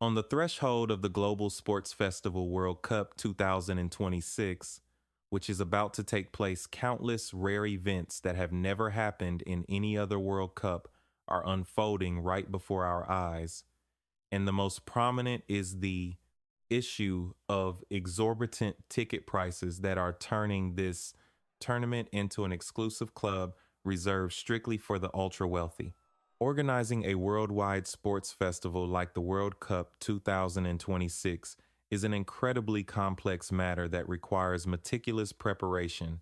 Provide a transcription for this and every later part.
On the threshold of the global sports festival World Cup 2026, which is about to take place, countless rare events that have never happened in any other World Cup are unfolding right before our eyes. And the most prominent is the issue of exorbitant ticket prices that are turning this tournament into an exclusive club reserved strictly for the ultra wealthy. Organizing a worldwide sports festival like the World Cup 2026 is an incredibly complex matter that requires meticulous preparation.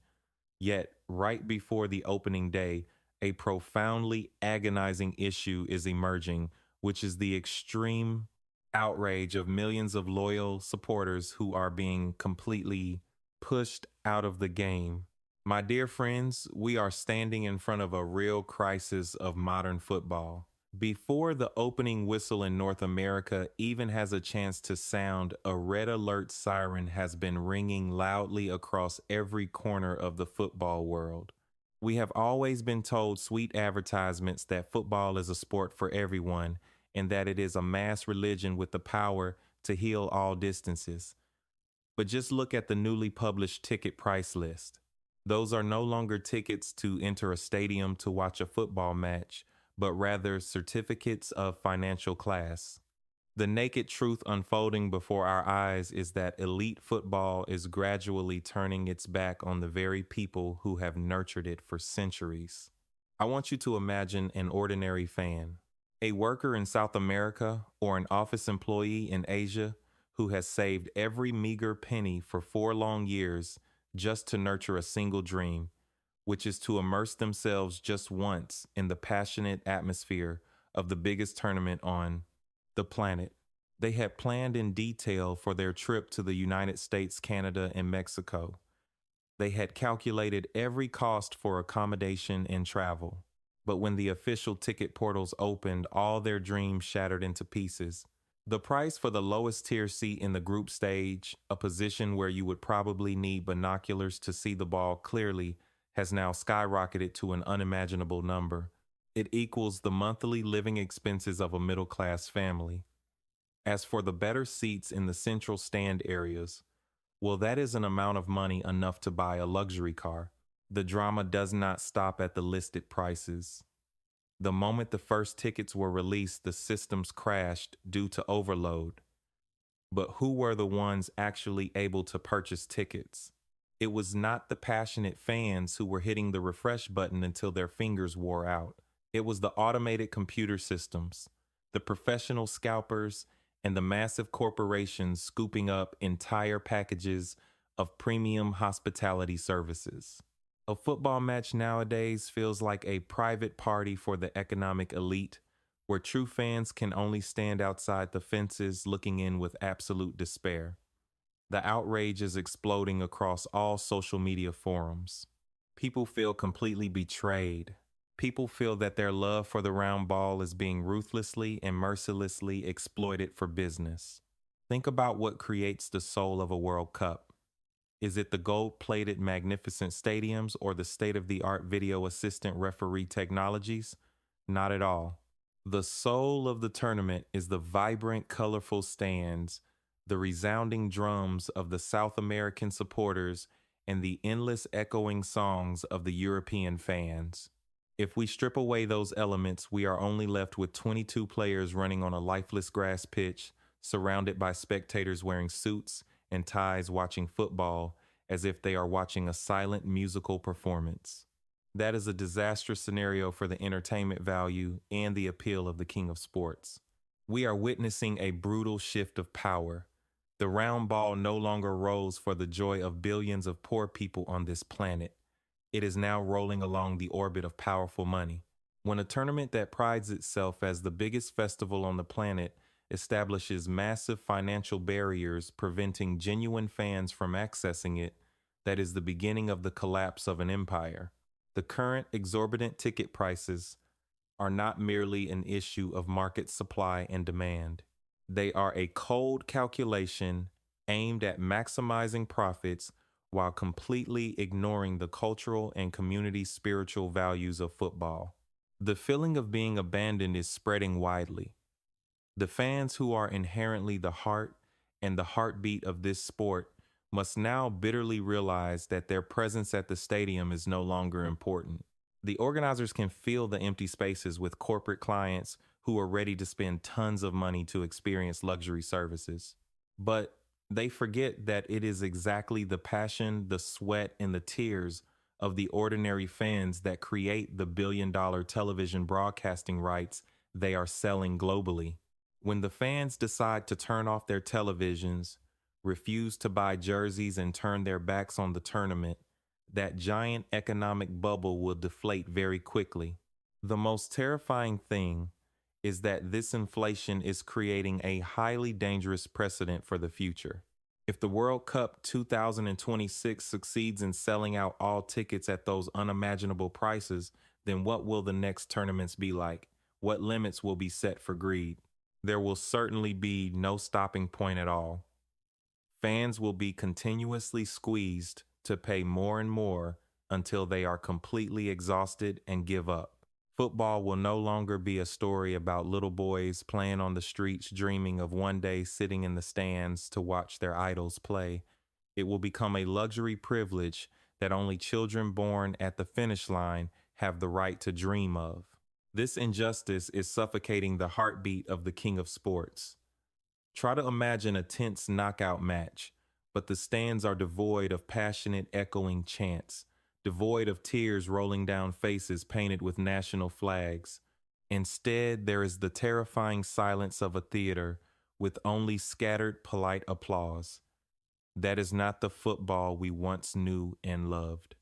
Yet, right before the opening day, a profoundly agonizing issue is emerging, which is the extreme outrage of millions of loyal supporters who are being completely pushed out of the game. My dear friends, we are standing in front of a real crisis of modern football. Before the opening whistle in North America even has a chance to sound, a red alert siren has been ringing loudly across every corner of the football world. We have always been told sweet advertisements that football is a sport for everyone and that it is a mass religion with the power to heal all distances. But just look at the newly published ticket price list. Those are no longer tickets to enter a stadium to watch a football match, but rather certificates of financial class. The naked truth unfolding before our eyes is that elite football is gradually turning its back on the very people who have nurtured it for centuries. I want you to imagine an ordinary fan, a worker in South America or an office employee in Asia who has saved every meager penny for 4 long years just to nurture a single dream, which is to immerse themselves just once in the passionate atmosphere of the biggest tournament on the planet. They had planned in detail for their trip to the United States, Canada, and Mexico. They had calculated every cost for accommodation and travel. But when the official ticket portals opened, all their dreams shattered into pieces. The price for the lowest tier seat in the group stage, a position where you would probably need binoculars to see the ball clearly, has now skyrocketed to an unimaginable number. It equals the monthly living expenses of a middle class family. As for the better seats in the central stand areas, well, that is an amount of money enough to buy a luxury car. The drama does not stop at the listed prices. The moment the first tickets were released, the systems crashed due to overload. But who were the ones actually able to purchase tickets? It was not the passionate fans who were hitting the refresh button until their fingers wore out. It was the automated computer systems, the professional scalpers, and the massive corporations scooping up entire packages of premium hospitality services. A football match nowadays feels like a private party for the economic elite, where true fans can only stand outside the fences looking in with absolute despair. The outrage is exploding across all social media forums. People feel completely betrayed. People feel that their love for the round ball is being ruthlessly and mercilessly exploited for business. Think about what creates the soul of a World Cup. Is it the gold-plated magnificent stadiums or the state-of-the-art video assistant referee technologies? Not at all. The soul of the tournament is the vibrant, colorful stands, the resounding drums of the South American supporters, and the endless echoing songs of the European fans. If we strip away those elements, we are only left with 22 players running on a lifeless grass pitch, surrounded by spectators wearing suits and ties watching football as if they are watching a silent musical performance. That is a disastrous scenario for the entertainment value and the appeal of the king of sports. We are witnessing a brutal shift of power. The round ball no longer rolls for the joy of billions of poor people on this planet. It is now rolling along the orbit of powerful money. When a tournament that prides itself as the biggest festival on the planet establishes massive financial barriers preventing genuine fans from accessing it, that is the beginning of the collapse of an empire. The current exorbitant ticket prices are not merely an issue of market supply and demand. They are a cold calculation aimed at maximizing profits while completely ignoring the cultural and community spiritual values of football. The feeling of being abandoned is spreading widely. The fans who are inherently the heart and the heartbeat of this sport must now bitterly realize that their presence at the stadium is no longer important. The organizers can fill the empty spaces with corporate clients who are ready to spend tons of money to experience luxury services. But they forget that it is exactly the passion, the sweat, and the tears of the ordinary fans that create the billion-dollar television broadcasting rights they are selling globally. When the fans decide to turn off their televisions, refuse to buy jerseys, and turn their backs on the tournament, that giant economic bubble will deflate very quickly. The most terrifying thing is that this inflation is creating a highly dangerous precedent for the future. If the World Cup 2026 succeeds in selling out all tickets at those unimaginable prices, then what will the next tournaments be like? What limits will be set for greed? There will certainly be no stopping point at all. Fans will be continuously squeezed to pay more and more until they are completely exhausted and give up. Football will no longer be a story about little boys playing on the streets dreaming of one day sitting in the stands to watch their idols play. It will become a luxury privilege that only children born at the finish line have the right to dream of. This injustice is suffocating the heartbeat of the king of sports. Try to imagine a tense knockout match, but the stands are devoid of passionate echoing chants, devoid of tears rolling down faces painted with national flags. Instead, there is the terrifying silence of a theater with only scattered polite applause. That is not the football we once knew and loved.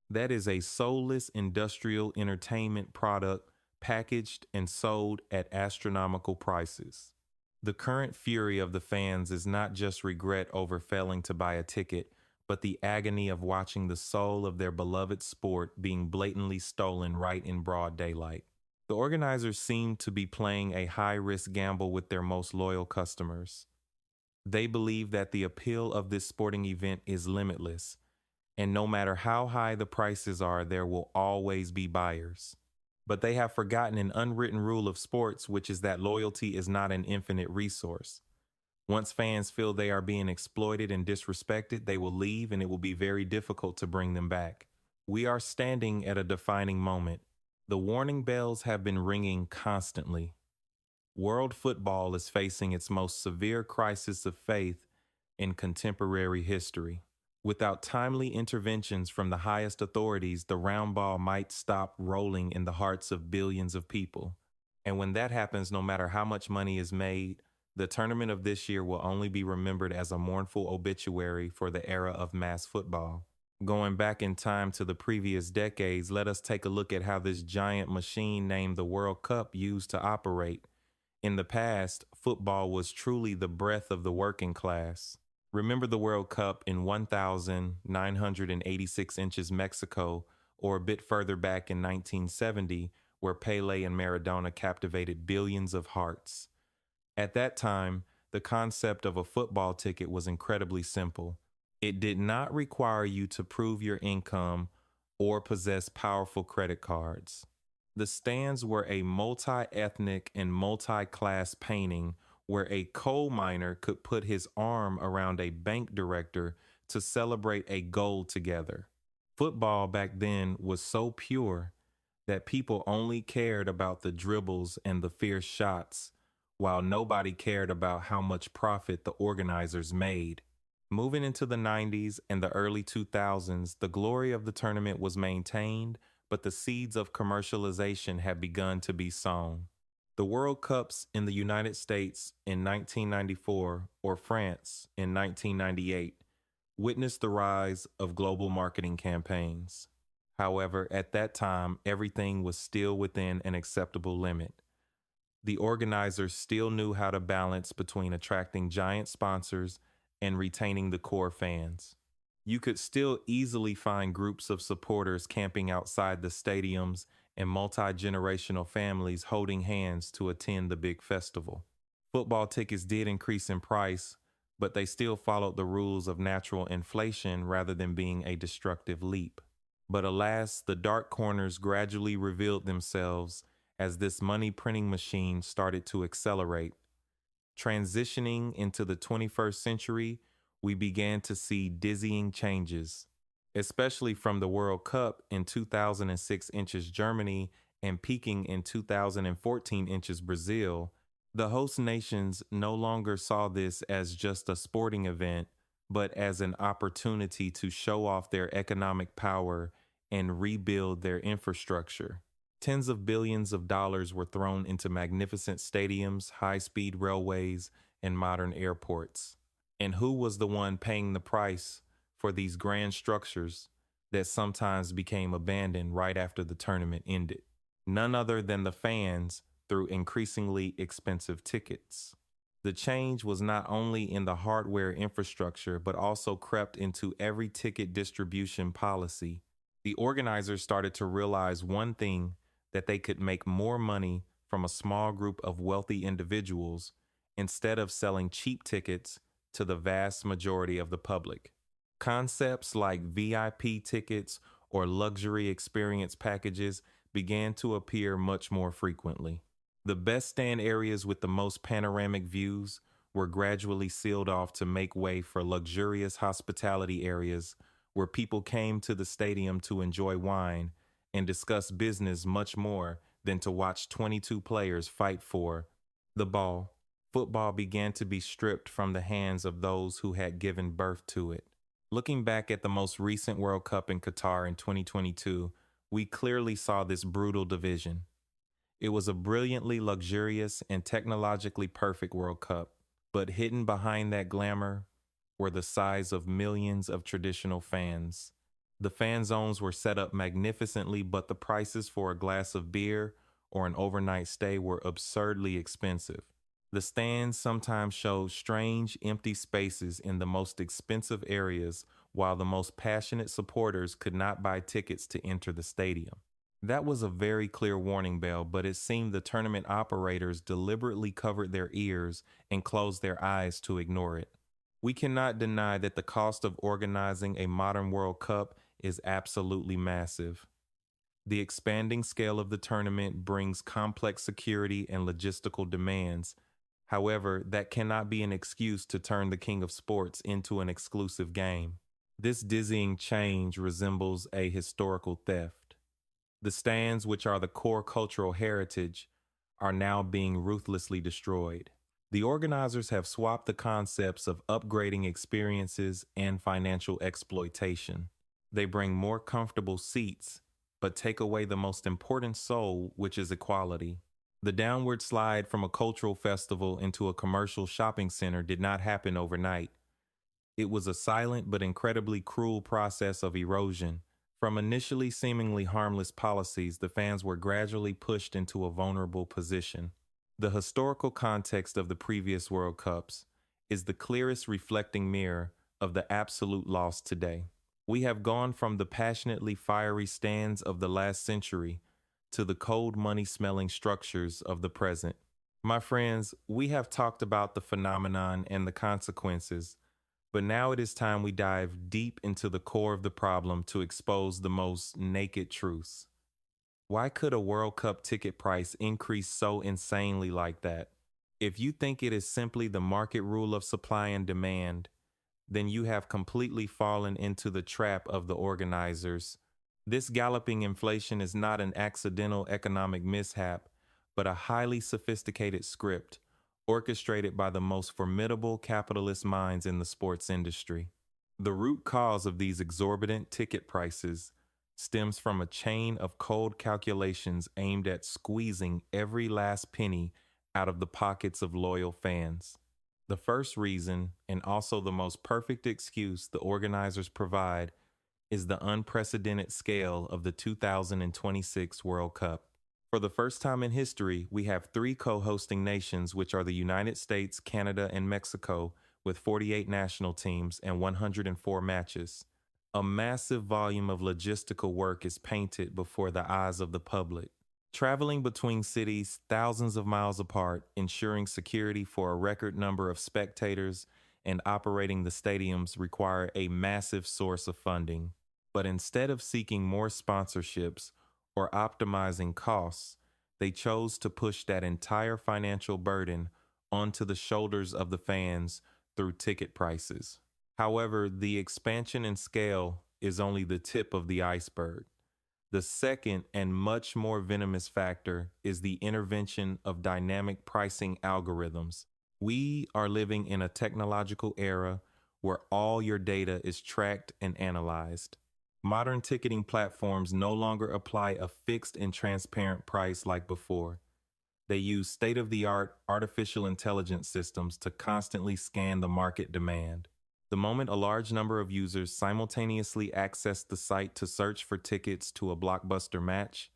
That is a soulless industrial entertainment product packaged and sold at astronomical prices. The current fury of the fans is not just regret over failing to buy a ticket, but the agony of watching the soul of their beloved sport being blatantly stolen right in broad daylight. The organizers seem to be playing a high-risk gamble with their most loyal customers. They believe that the appeal of this sporting event is limitless, and no matter how high the prices are, there will always be buyers. But they have forgotten an unwritten rule of sports, which is that loyalty is not an infinite resource. Once fans feel they are being exploited and disrespected, they will leave and it will be very difficult to bring them back. We are standing at a defining moment. The warning bells have been ringing constantly. World football is facing its most severe crisis of faith in contemporary history. Without timely interventions from the highest authorities, the round ball might stop rolling in the hearts of billions of people. And when that happens, no matter how much money is made, the tournament of this year will only be remembered as a mournful obituary for the era of mass football. Going back in time to the previous decades, let us take a look at how this giant machine named the World Cup used to operate. In the past, football was truly the breath of the working class. Remember the World Cup in 1,986 inches Mexico, or a bit further back in 1970, where Pele and Maradona captivated billions of hearts. At that time, the concept of a football ticket was incredibly simple. It did not require you to prove your income or possess powerful credit cards. The stands were a multi-ethnic and multi-class painting where a coal miner could put his arm around a bank director to celebrate a goal together. Football back then was so pure that people only cared about the dribbles and the fierce shots, while nobody cared about how much profit the organizers made. Moving into the 90s and the early 2000s, the glory of the tournament was maintained, but the seeds of commercialization had begun to be sown. The World Cups in the United States in 1994 or France in 1998 witnessed the rise of global marketing campaigns. However, at that time, everything was still within an acceptable limit. The organizers still knew how to balance between attracting giant sponsors and retaining the core fans. You could still easily find groups of supporters camping outside the stadiums and multi-generational families holding hands to attend the big festival. Football tickets did increase in price, but they still followed the rules of natural inflation rather than being a destructive leap. But alas, the dark corners gradually revealed themselves as this money printing machine started to accelerate. Transitioning into the 21st century, we began to see dizzying changes, especially from the World Cup in 2006 inches Germany and peaking in 2014 inches Brazil. The host nations no longer saw this as just a sporting event, but as an opportunity to show off their economic power and rebuild their infrastructure. Tens of billions of dollars were thrown into magnificent stadiums, high speed railways, and modern airports. And who was the one paying the price for these grand structures that sometimes became abandoned right after the tournament ended? None other than the fans through increasingly expensive tickets. The change was not only in the hardware infrastructure, but also crept into every ticket distribution policy. The organizers started to realize one thing, that they could make more money from a small group of wealthy individuals instead of selling cheap tickets to the vast majority of the public. Concepts like VIP tickets or luxury experience packages began to appear much more frequently. The best stand areas with the most panoramic views were gradually sealed off to make way for luxurious hospitality areas where people came to the stadium to enjoy wine and discuss business much more than to watch 22 players fight for the ball. Football began to be stripped from the hands of those who had given birth to it. Looking back at the most recent World Cup in Qatar in 2022, we clearly saw this brutal division. It was a brilliantly luxurious and technologically perfect World Cup, but hidden behind that glamour were the sighs of millions of traditional fans. The fan zones were set up magnificently, but the prices for a glass of beer or an overnight stay were absurdly expensive. The stands sometimes showed strange, empty spaces in the most expensive areas, while the most passionate supporters could not buy tickets to enter the stadium. That was a very clear warning bell, but it seemed the tournament operators deliberately covered their ears and closed their eyes to ignore it. We cannot deny that the cost of organizing a modern World Cup is absolutely massive. The expanding scale of the tournament brings complex security and logistical demands. However, that cannot be an excuse to turn the king of sports into an exclusive game. This dizzying change resembles a historical theft. The stands, which are the core cultural heritage, are now being ruthlessly destroyed. The organizers have swapped the concepts of upgrading experiences and financial exploitation. They bring more comfortable seats, but take away the most important soul, which is equality. The downward slide from a cultural festival into a commercial shopping center did not happen overnight. It was a silent but incredibly cruel process of erosion. From initially seemingly harmless policies, the fans were gradually pushed into a vulnerable position. The historical context of the previous World Cups is the clearest reflecting mirror of the absolute loss today. We have gone from the passionately fiery stands of the last century to the cold money-smelling structures of the present. My friends, we have talked about the phenomenon and the consequences, but now it is time we dive deep into the core of the problem to expose the most naked truths. Why could a World Cup ticket price increase so insanely like that? If you think it is simply the market rule of supply and demand, then you have completely fallen into the trap of the organizers. This galloping inflation is not an accidental economic mishap, but a highly sophisticated script orchestrated by the most formidable capitalist minds in the sports industry. The root cause of these exorbitant ticket prices stems from a chain of cold calculations aimed at squeezing every last penny out of the pockets of loyal fans. The first reason, and also the most perfect excuse the organizers provide, is the unprecedented scale of the 2026 World Cup. For the first time in history, we have three co-hosting nations, which are the United States, Canada, and Mexico, with 48 national teams and 104 matches. A massive volume of logistical work is painted before the eyes of the public. Traveling between cities thousands of miles apart, ensuring security for a record number of spectators, and operating the stadiums require a massive source of funding. But instead of seeking more sponsorships or optimizing costs, they chose to push that entire financial burden onto the shoulders of the fans through ticket prices. However, the expansion in scale is only the tip of the iceberg. The second and much more venomous factor is the intervention of dynamic pricing algorithms. We are living in a technological era where all your data is tracked and analyzed. Modern ticketing platforms no longer apply a fixed and transparent price like before. They use state of the art artificial intelligence systems to constantly scan the market demand. The moment a large number of users simultaneously access the site to search for tickets to a blockbuster match,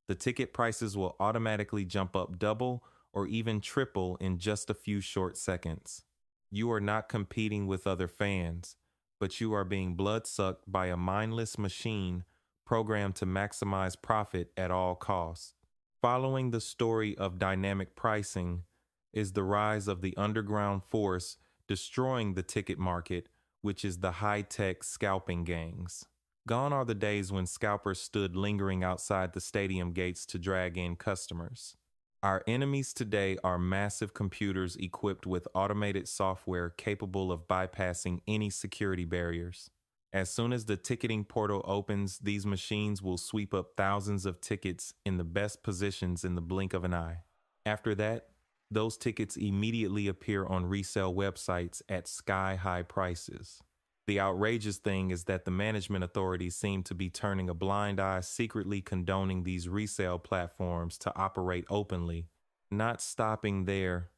the ticket prices will automatically jump up double or even triple in just a few short seconds. You are not competing with other fans, but you are being bloodsucked by a mindless machine programmed to maximize profit at all costs. Following the story of dynamic pricing is the rise of the underground force destroying the ticket market, which is the high-tech scalping gangs. Gone are the days when scalpers stood lingering outside the stadium gates to drag in customers. Our enemies today are massive computers equipped with automated software capable of bypassing any security barriers. As soon as the ticketing portal opens, these machines will sweep up thousands of tickets in the best positions in the blink of an eye. After that, those tickets immediately appear on resale websites at sky-high prices. The outrageous thing is that the management authorities seem to be turning a blind eye, secretly condoning these resale platforms to operate openly. Not stopping there,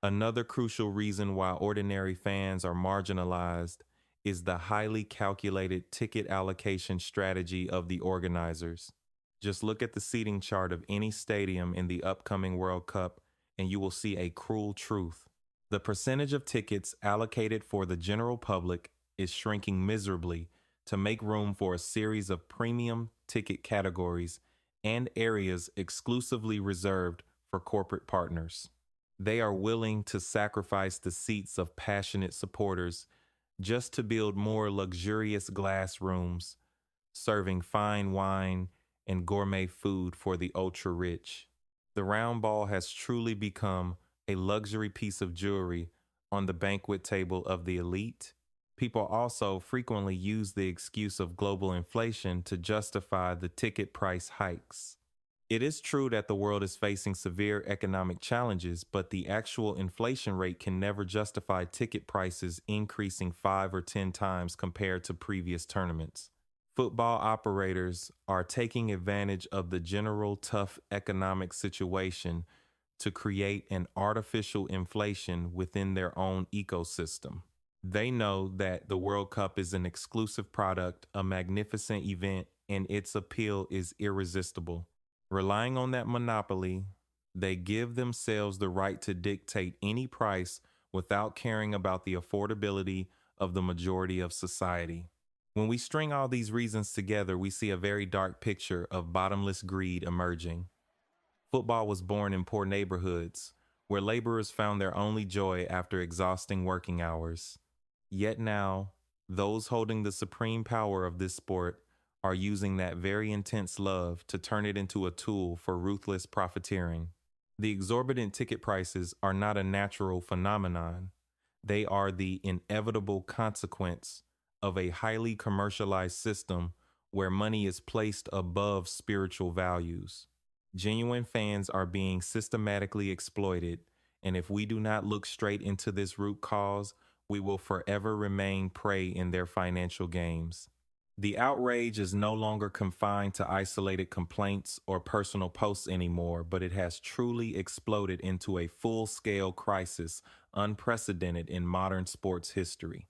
another crucial reason why ordinary fans are marginalized is the highly calculated ticket allocation strategy of the organizers. Just look at the seating chart of any stadium in the upcoming World Cup and you will see a cruel truth. The percentage of tickets allocated for the general public is shrinking miserably to make room for a series of premium ticket categories and areas exclusively reserved for corporate partners. They are willing to sacrifice the seats of passionate supporters just to build more luxurious glass rooms, serving fine wine and gourmet food for the ultra rich. The round ball has truly become a luxury piece of jewelry on the banquet table of the elite. People also frequently use the excuse of global inflation to justify the ticket price hikes. It is true that the world is facing severe economic challenges, but the actual inflation rate can never justify ticket prices increasing 5 or 10 times compared to previous tournaments. Football operators are taking advantage of the general tough economic situation to create an artificial inflation within their own ecosystem. They know that the World Cup is an exclusive product, a magnificent event, and its appeal is irresistible. Relying on that monopoly, they give themselves the right to dictate any price without caring about the affordability of the majority of society. When we string all these reasons together, we see a very dark picture of bottomless greed emerging. Football was born in poor neighborhoods, where laborers found their only joy after exhausting working hours. Yet now, those holding the supreme power of this sport are using that very intense love to turn it into a tool for ruthless profiteering. The exorbitant ticket prices are not a natural phenomenon. They are the inevitable consequence of a highly commercialized system where money is placed above spiritual values. Genuine fans are being systematically exploited, and if we do not look straight into this root cause, we will forever remain prey in their financial games. The outrage is no longer confined to isolated complaints or personal posts anymore, but it has truly exploded into a full-scale crisis unprecedented in modern sports history.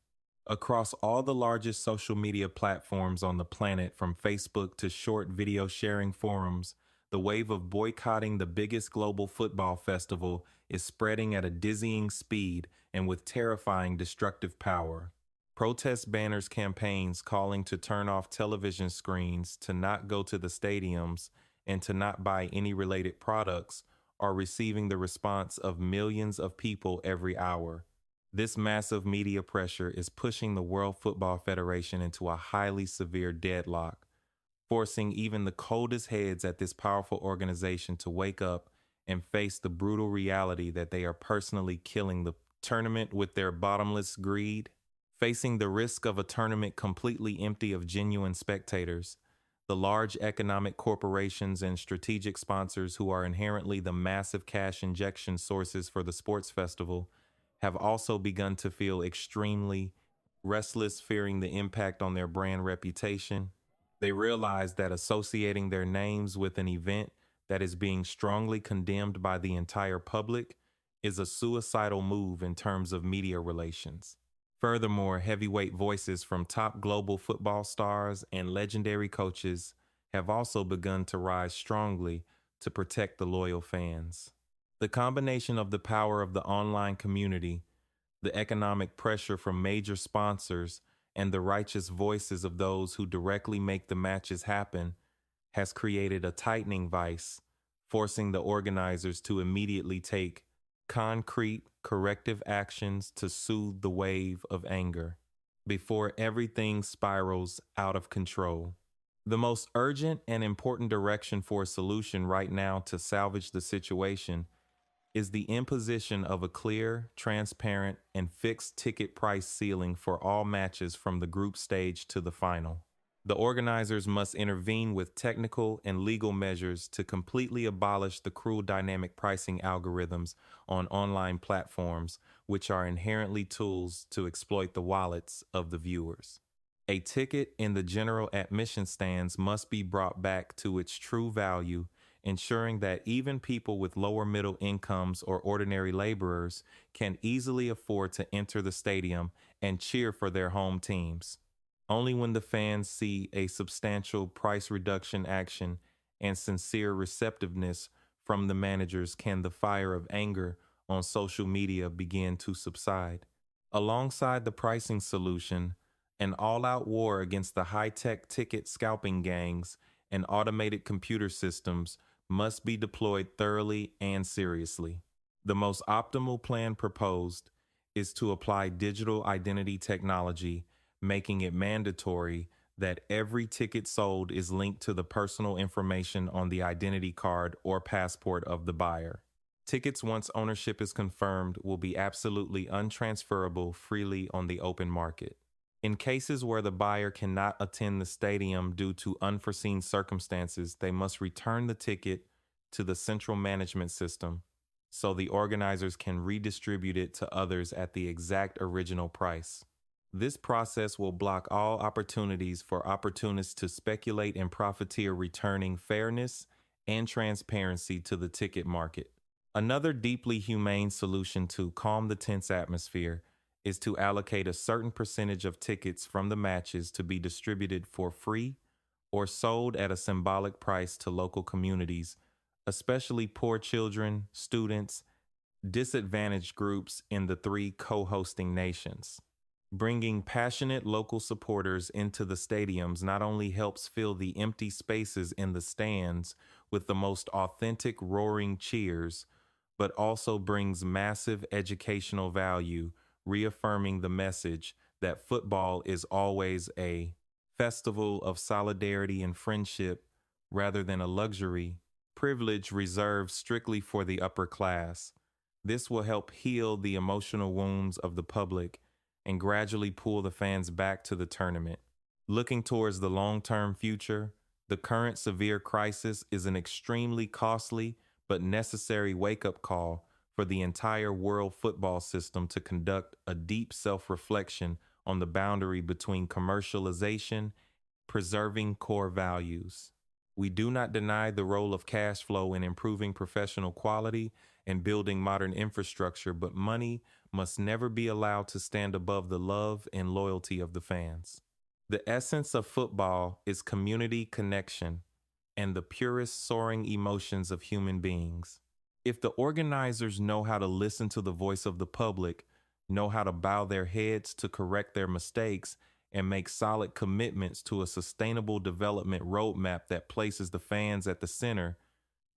Across all the largest social media platforms on the planet, from Facebook to short video sharing forums, the wave of boycotting the biggest global football festival is spreading at a dizzying speed and with terrifying destructive power. Protest banners campaigns calling to turn off television screens, to not go to the stadiums, and to not buy any related products are receiving the response of millions of people every hour. This massive media pressure is pushing the World Football Federation into a highly severe deadlock, forcing even the coldest heads at this powerful organization to wake up and face the brutal reality that they are personally killing the tournament with their bottomless greed. Facing the risk of a tournament completely empty of genuine spectators, the large economic corporations and strategic sponsors who are inherently the massive cash injection sources for the sports festival have also begun to feel extremely restless, fearing the impact on their brand reputation. They realize that associating their names with an event that is being strongly condemned by the entire public is a suicidal move in terms of media relations. Furthermore, heavyweight voices from top global football stars and legendary coaches have also begun to rise strongly to protect the loyal fans. The combination of the power of the online community, the economic pressure from major sponsors, and the righteous voices of those who directly make the matches happen has created a tightening vice, forcing the organizers to immediately take concrete corrective actions to soothe the wave of anger before everything spirals out of control. The most urgent and important direction for a solution right now to salvage the situation is the imposition of a clear, transparent, and fixed ticket price ceiling for all matches from the group stage to the final. The organizers must intervene with technical and legal measures to completely abolish the cruel dynamic pricing algorithms on online platforms, which are inherently tools to exploit the wallets of the viewers. A ticket in the general admission stands must be brought back to its true value, ensuring that even people with lower middle incomes or ordinary laborers can easily afford to enter the stadium and cheer for their home teams. Only when the fans see a substantial price reduction action and sincere receptiveness from the managers can the fire of anger on social media begin to subside. Alongside the pricing solution, an all out war against the high tech ticket scalping gangs and automated computer systems must be deployed thoroughly and seriously. The most optimal plan proposed is to apply digital identity technology, making it mandatory that every ticket sold is linked to the personal information on the identity card or passport of the buyer. Tickets, once ownership is confirmed, will be absolutely untransferable freely on the open market. In cases where the buyer cannot attend the stadium due to unforeseen circumstances, they must return the ticket to the central management system so the organizers can redistribute it to others at the exact original price. This process will block all opportunities for opportunists to speculate and profiteer, returning fairness and transparency to the ticket market. Another deeply humane solution to calm the tense atmosphere is to allocate a certain percentage of tickets from the matches to be distributed for free or sold at a symbolic price to local communities, especially poor children, students, disadvantaged groups in the three co-hosting nations. Bringing passionate local supporters into the stadiums not only helps fill the empty spaces in the stands with the most authentic roaring cheers, but also brings massive educational value, reaffirming the message that football is always a festival of solidarity and friendship rather than a luxury privilege reserved strictly for the upper class. This will help heal the emotional wounds of the public and gradually pull the fans back to the tournament. Looking towards the long-term future, the current severe crisis is an extremely costly but necessary wake-up call for the entire world football system to conduct a deep self-reflection on the boundary between commercialization, preserving core values. We do not deny the role of cash flow in improving professional quality and building modern infrastructure, but money must never be allowed to stand above the love and loyalty of the fans. The essence of football is community connection and the purest soaring emotions of human beings. If the organizers know how to listen to the voice of the public, know how to bow their heads to correct their mistakes, and make solid commitments to a sustainable development roadmap that places the fans at the center,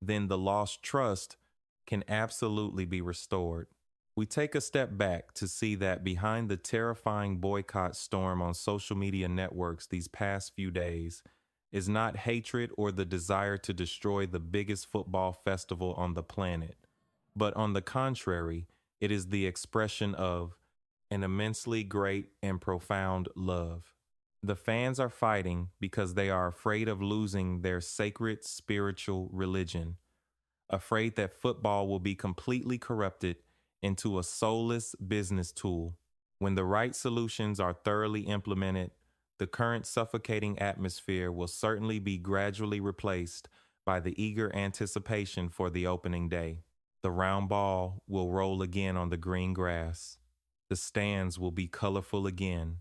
then the lost trust can absolutely be restored. We take a step back to see that behind the terrifying boycott storm on social media networks these past few days, is not hatred or the desire to destroy the biggest football festival on the planet, but on the contrary, it is the expression of an immensely great and profound love. The fans are fighting because they are afraid of losing their sacred spiritual religion, afraid that football will be completely corrupted into a soulless business tool. When the right solutions are thoroughly implemented, the current suffocating atmosphere will certainly be gradually replaced by the eager anticipation for the opening day. The round ball will roll again on the green grass. The stands will be colorful again,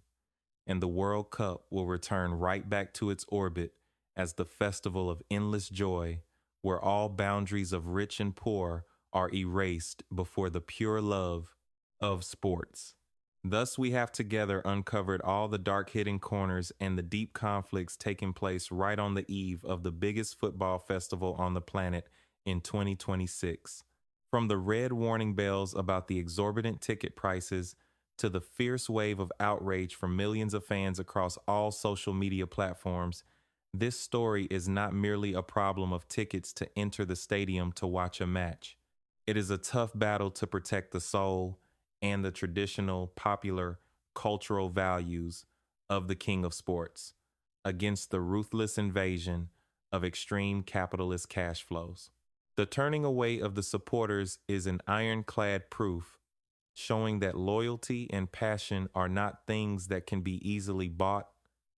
and the World Cup will return right back to its orbit as the festival of endless joy, where all boundaries of rich and poor are erased before the pure love of sports. Thus, we have together uncovered all the dark hidden corners and the deep conflicts taking place right on the eve of the biggest football festival on the planet in 2026. From the red warning bells about the exorbitant ticket prices to the fierce wave of outrage from millions of fans across all social media platforms, this story is not merely a problem of tickets to enter the stadium to watch a match. It is a tough battle to protect the soul and the traditional, popular, cultural values of the king of sports against the ruthless invasion of extreme capitalist cash flows. The turning away of the supporters is an ironclad proof showing that loyalty and passion are not things that can be easily bought,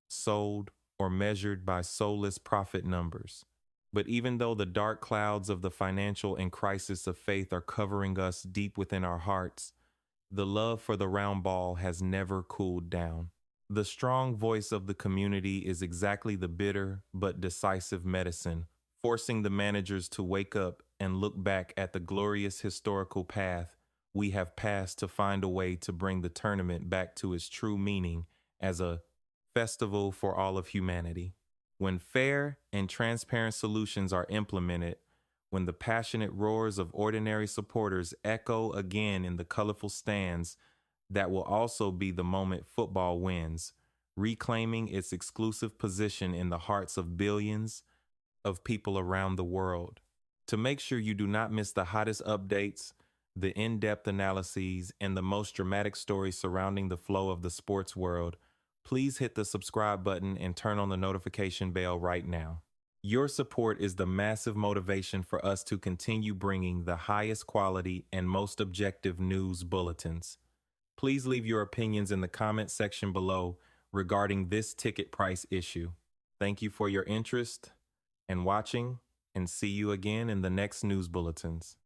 sold, or measured by soulless profit numbers. But even though the dark clouds of the financial and crisis of faith are covering us deep within our hearts, the love for the round ball has never cooled down. The strong voice of the community is exactly the bitter but decisive medicine, forcing the managers to wake up and look back at the glorious historical path we have passed to find a way to bring the tournament back to its true meaning as a festival for all of humanity. When fair and transparent solutions are implemented, when the passionate roars of ordinary supporters echo again in the colorful stands, that will also be the moment football wins, reclaiming its exclusive position in the hearts of billions of people around the world. To make sure you do not miss the hottest updates, the in-depth analyses, and the most dramatic stories surrounding the flow of the sports world, please hit the subscribe button and turn on the notification bell right now. Your support is the massive motivation for us to continue bringing the highest quality and most objective news bulletins. Please leave your opinions in the comment section below regarding this ticket price issue. Thank you for your interest and watching, and see you again in the next news bulletins.